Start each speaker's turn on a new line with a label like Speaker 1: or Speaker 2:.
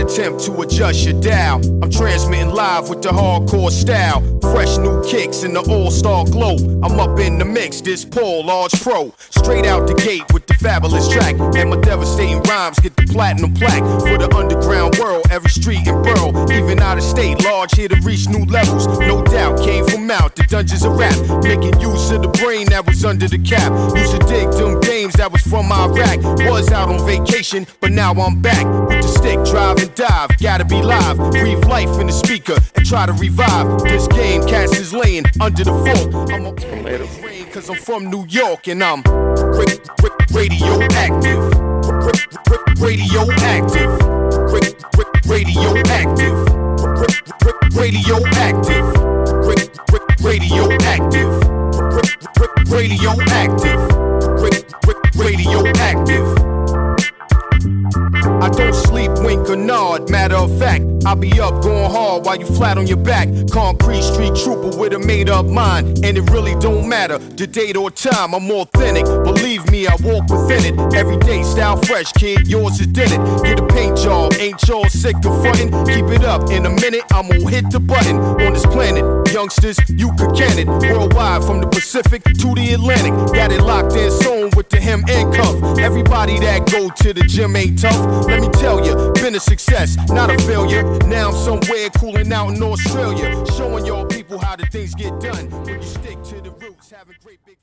Speaker 1: attempt to adjust your dial. I'm transmitting live with the hardcore style. Fresh new kicks in the all-star glow. I'm up in the mix, this Paul, large pro. Straight out the gate with the fabulous track. And my devastating rhymes get the platinum plaque. For the underground world, every street and borough. Even out of state, large here to reach new levels. No doubt, came from out the dungeons of rap. Making use of the brain that was under the cap. Used to dig them games that was from Iraq. Was out on vacation, but now I'm back. With the stick, drive and dive. Gotta be live, breathe life in the speaker and try to revive this game. Cats is laying under the fork. I'm a rain cause I'm from New York and I'm radioactive. Radioactive. Radioactive. Radioactive. Radioactive. Radioactive. Radioactive. I don't sleep, wink or nod, matter of fact, I'll be up going hard while you flat on your back. Concrete street trooper with a made up mind, and it really don't matter the date or time. I'm authentic, believe me, I walk within it. Everyday style fresh, kid, yours is did it. Get a paint job, ain't y'all sick of frontin'? Keep it up, in a minute I'm gonna hit the button. On this planet, youngsters, you could can it. Worldwide from the Pacific to the Atlantic. Got it locked in sewn with the hem and cuff. Everybody that go to the gym ain't tough. Let me tell you, been a success, not a failure. Now I'm somewhere cooling out in Australia, showing y'all people how the things get done. When you stick to the roots, having great big